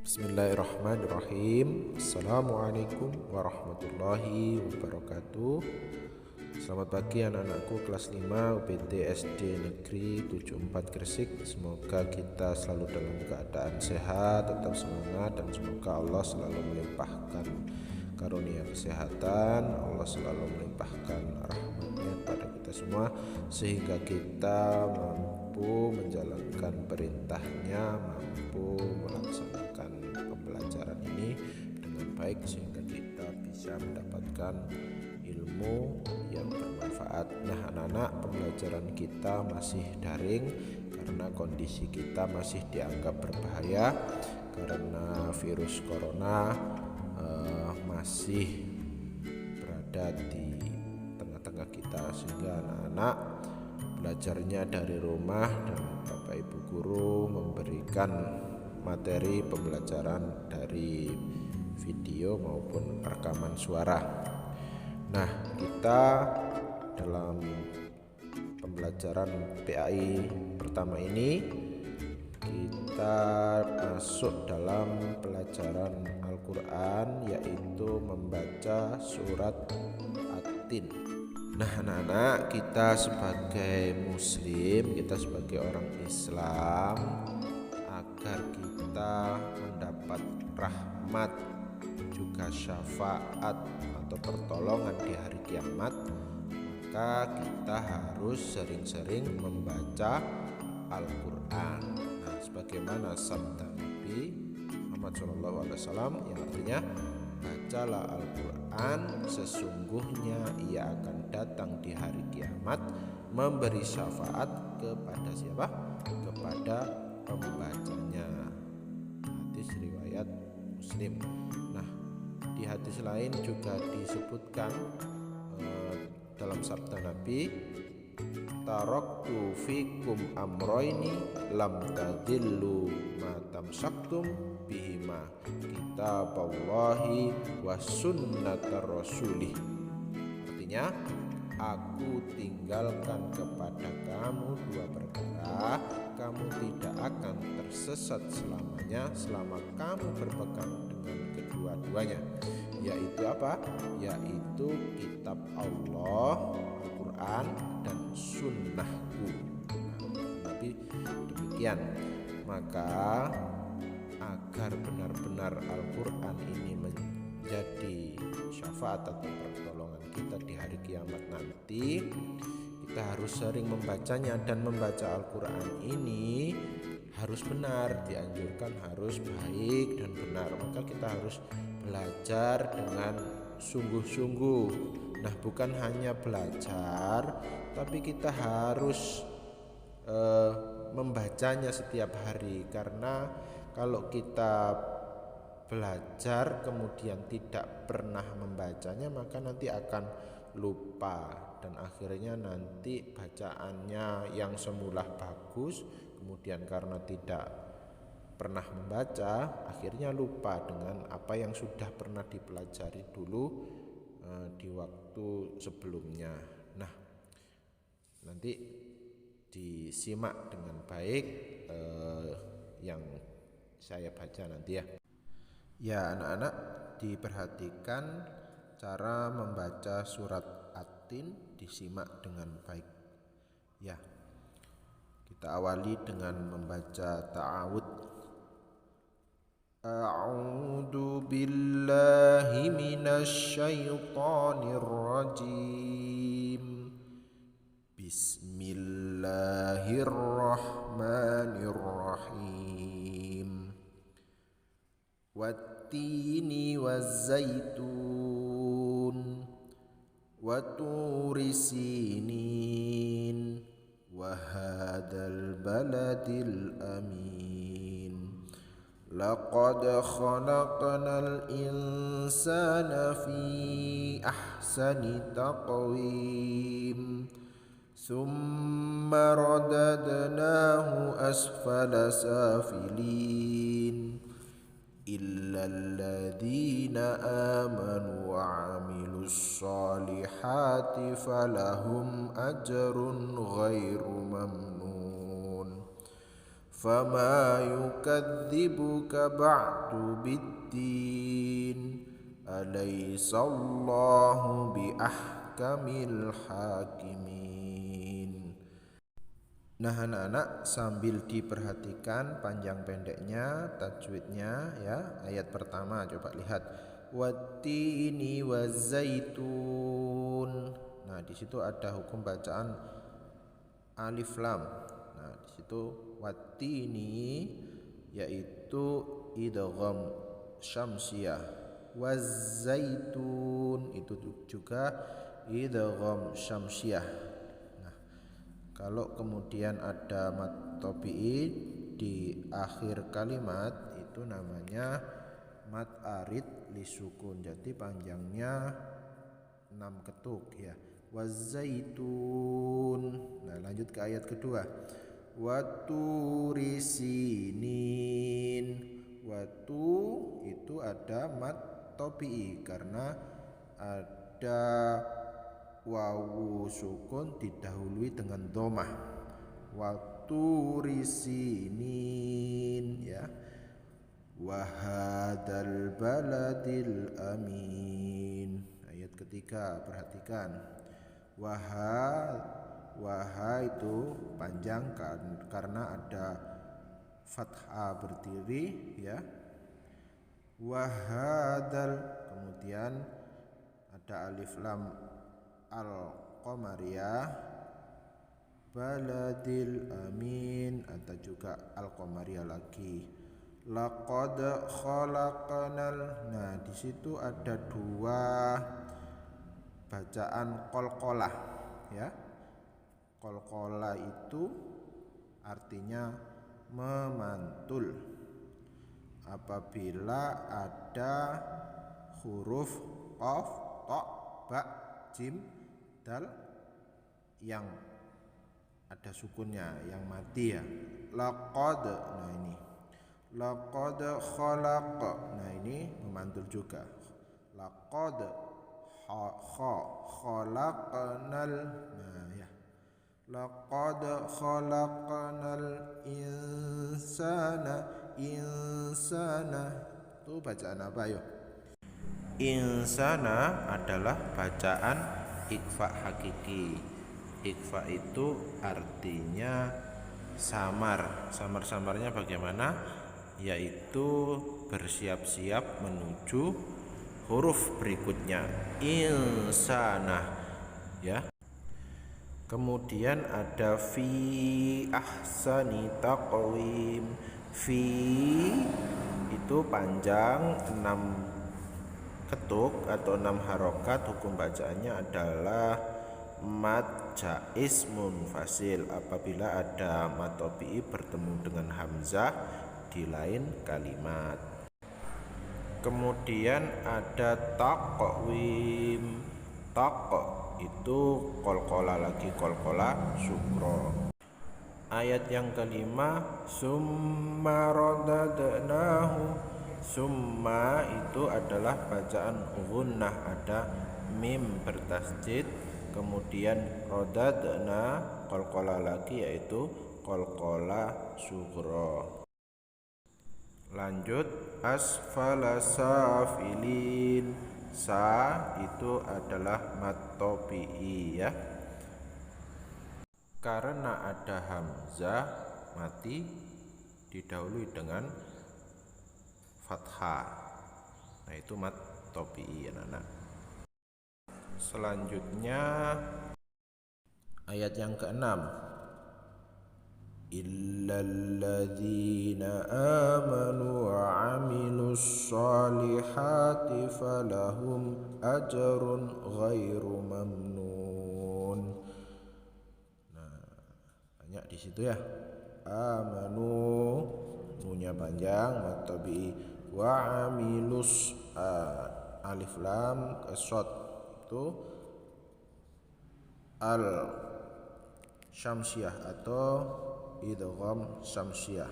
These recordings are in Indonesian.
Bismillahirrahmanirrahim. Assalamualaikum warahmatullahi wabarakatuh. Selamat pagi anak-anakku kelas 5 UPT SD Negeri 74 Gresik. Semoga kita selalu dalam keadaan sehat, tetap semangat, dan semoga Allah selalu melimpahkan karunia kesehatan, Allah selalu melimpahkan rahmatnya pada kita semua, sehingga kita mampu menjalankan perintahnya, mampu melaksanakan pembelajaran ini dengan baik, sehingga kita bisa mendapatkan ilmu yang bermanfaat. Nah anak-anak, pembelajaran kita masih daring karena kondisi kita masih dianggap berbahaya karena virus corona masih berada di tengah-tengah kita, sehingga anak-anak belajarnya dari rumah dan Bapak Ibu guru memberikan materi pembelajaran dari video maupun rekaman suara. Nah, kita dalam pembelajaran PAI pertama ini kita masuk dalam pelajaran Al-Quran, yaitu membaca surat At-Tin. Nah anak-anak, kita sebagai muslim, kita sebagai orang Islam, agar kita mendapat rahmat juga syafaat atau pertolongan di hari kiamat, maka kita harus sering-sering membaca Al-Quran. Nah, sebagaimana sabda Nabi Muhammad SAW yang artinya, bacalah Al-Quran, sesungguhnya ia akan datang di hari kiamat memberi syafaat kepada siapa? Kepada pembacanya. Hadis riwayat Muslim. Nah, di hadis lain juga disebutkan dalam sabda Nabi, taraktu fikum amroini lam tadillu ma tamsaktum bihima kitaballahi wa sunnatar rasulih. Artinya, aku tinggalkan kepada kamu dua perkara, kamu tidak akan tersesat selamanya selama kamu berpegang dengan kedua-duanya, yaitu apa? Yaitu kitab Allah, Al-Quran, dan sunnahku. Tapi demikian, maka agar benar-benar Al-Quran ini menjadi syafaat atau pertolongan kita di hari kiamat nanti, kita harus sering membacanya. Dan membaca Al-Quran ini harus benar, dianjurkan harus baik dan benar. Maka kita harus belajar dengan sungguh-sungguh. Nah, bukan hanya belajar, tapi kita harus membacanya setiap hari. Karena kalau kita belajar kemudian tidak pernah membacanya, maka nanti akan lupa, dan akhirnya nanti bacaannya yang semula bagus, kemudian karena tidak pernah membaca, akhirnya lupa dengan apa yang sudah pernah dipelajari dulu di waktu sebelumnya. Nah, nanti disimak dengan baik yang saya baca nanti ya. Ya anak-anak, diperhatikan cara membaca surat At-Tin, disimak dengan baik. Ya, kita awali dengan membaca ta'awud. A'udzu billahi minasy syaithanir rajim. Bismillahirrahmanirrahim. Wattini wazzaitun wa turi sinin wa hadzal baladil amin. Laqad khalaqnal insana fi ahsani taqwim. Summa radadnahu asfala safilin. Illal ladzina amanu wa 'amilus solihati falahum ajrun ghairu mamnun. fama yukadzibuka ba'du biddin alaysallahu biahkamil hakimin. Nah anak-anak, sambil diperhatikan panjang pendeknya, tajwidnya ya. Ayat pertama coba lihat, wattini wazaitun. Nah di situ ada hukum bacaan alif lam. Nah di situ wattini yaitu idgham syamsiyah, wazaitun itu juga idgham syamsiyah. Nah kalau kemudian ada mad tabi'i di akhir kalimat itu namanya mad arid lisukun, jadi panjangnya 6 ketuk ya. Wazaitun. Nah lanjut ke ayat kedua, waturi sinin. Watu itu ada mad tabi'i karena ada wawu sukun didahului dengan dhammah. Waturi sinin ya. Wahadal baladil amin. Ayat ketiga perhatikan, waha itu panjang karena ada fathah berdiri ya. Wahadal, kemudian ada alif lam al-qamariyah, baladil amin, atau juga al-qamariyah lagi. Laqad khalaqnal. Nah di situ ada dua bacaan qalqalah ya. Qalqalah itu artinya memantul apabila ada huruf qaf, ta, ba, jim, dal yang ada sukunnya, yang mati ya. Laqad, nah ini laqad khalaq, nah ini memantul juga. Laqad khalaqnal, nah ya. Laqad khalaqnal insana. Itu bacaan apa yo? Insana adalah bacaan ikhfa hakiki. Ikhfa itu artinya samar. Samar-samarnya bagaimana? Yaitu bersiap-siap menuju huruf berikutnya, insana ya. Kemudian ada fi ahsani taqwim. Fi itu panjang 6 ketuk atau 6 harokat. Hukum bacaannya adalah mad jaiz munfasil apabila ada mad tabi'i bertemu dengan hamzah di lain kalimat. Kemudian ada taqwim. Tak itu qalqalah lagi, qalqalah sukra. Ayat yang kelima, summa radadnahu. Summa itu adalah bacaan gunnah, ada mim bertasdid. Kemudian radadna, qalqalah lagi yaitu qalqalah sughra. Lanjut, asfala safilin. Sa itu adalah mad tabi'i ya. Karena ada hamzah mati didahului dengan fathah. Nah itu mad tabi'i anak-anak. Selanjutnya ayat yang ke-6, illalladzina amanu wa amilus solihati falahum ajrun ghairu mamnun. Nah, banyak di situ ya. Amanu, nunya panjang, mad tabi'i. Wa amilus, alif lam shad itu al syamsiyah atau idgham syamsiyah.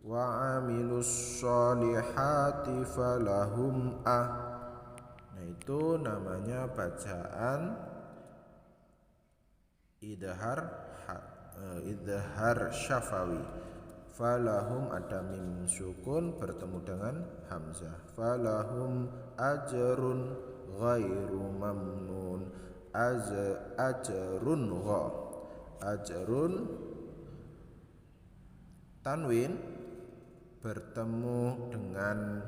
Wa amilus solihati falahum Nah itu namanya bacaan idhar syafawi. Falahum ada mim sukun bertemu dengan hamzah. Falahum ajrun ghairu mamnun. Ajrun gha. Ajrun tanwin bertemu dengan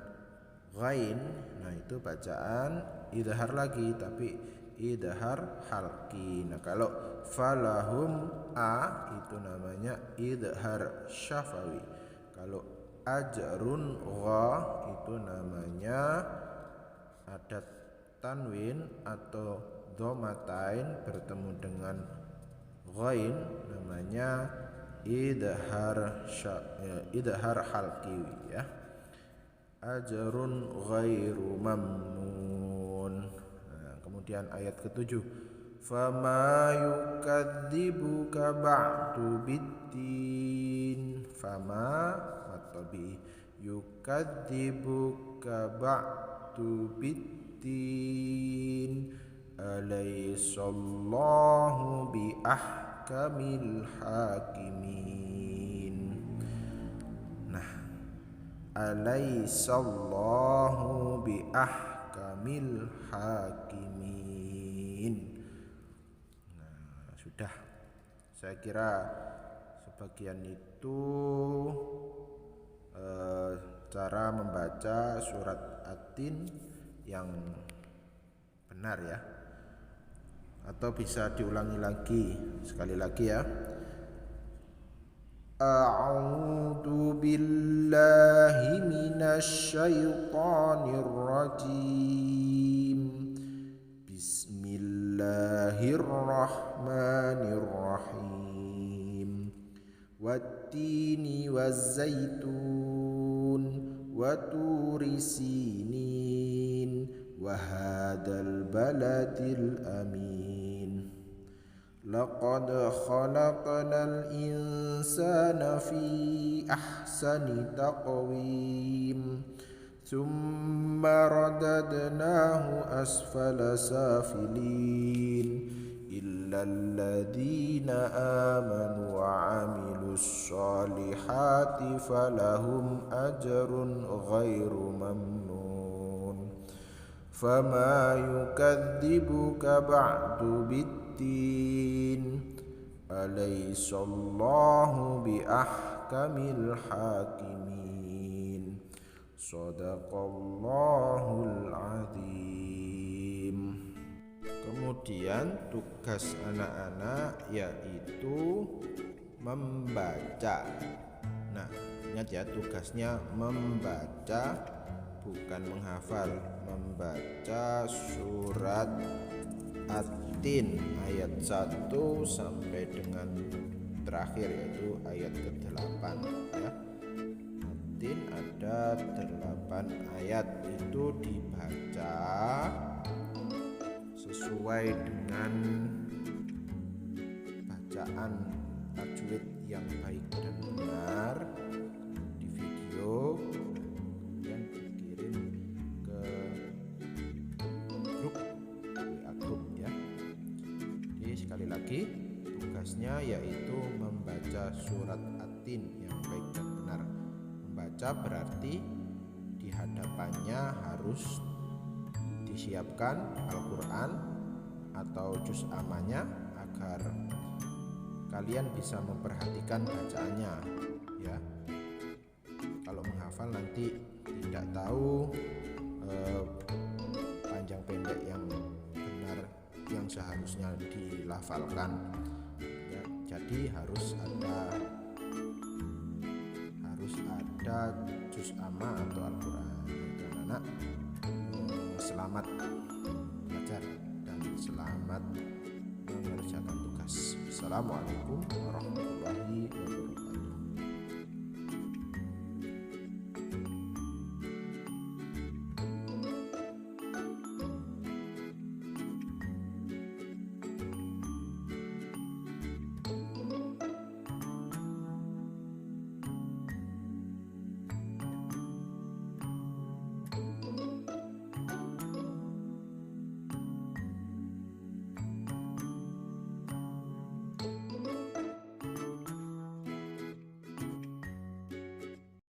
ghain. Nah, itu bacaan idhar lagi, tapi idhar halki. Nah, kalau falahum a itu namanya idhar syafawi. Kalau ajrun gha itu namanya ada tanwin atau dhammatain bertemu dengan ghain, namanya idhar halki ya. Ajrun ghairu mamnun. Nah, kemudian ayat ke-7, fama yukadzibuka ba'du biddin. Fama matabi yukadzibuka ba'du biddin. Alaysallahu bi ahkamil hakimin. Nah, alaysallahu bi ahkamil hakimin. Nah, sudah. Saya kira sebagian itu cara membaca surat At-Tin yang benar ya. Atau bisa diulangi lagi, sekali lagi ya. A'udzu billahi minasy syaithanir rajim. Bismillahirrahmanirrahim. Wattini wazzaitun wa turi sinin wa hadzal baladil amin. Laqad khalaqnal insana fi ahsani taqwim. Tsumma radadnahu asfala safilin. Illal ladzina amanu wa 'amilus solihati falahum ajrun ghairu mamnun. Fama yukadzibuka ba'du biddin. Alaysallahu bi ahkamil hakimin. Shadaqallahul azim. Kemudian tugas anak-anak yaitu membaca. Nah, ingat ya, tugasnya membaca, bukan menghafal. Membaca surat At-Tin ayat 1 sampai dengan terakhir, yaitu ayat ke-8 ya. At-Tin ada 8 ayat, itu dibaca sesuai dengan bacaan tajwid yang baik dan benar di video, kemudian dikirim ke grup WA grup ya. Jadi sekali lagi tugasnya yaitu membaca surat At-Tin yang baik dan benar. Membaca berarti di hadapannya harus disiapkan Al-Quran atau juz amanya agar kalian bisa memperhatikan bacaannya ya. Kalau menghafal nanti tidak tahu panjang pendek yang benar yang seharusnya dilafalkan ya. Jadi harus ada juz amma atau Al-Quran. Itu anak-anak selamat belajar dan selamat mengerjakan tugas. Assalamualaikum warahmatullahi wabarakatuh.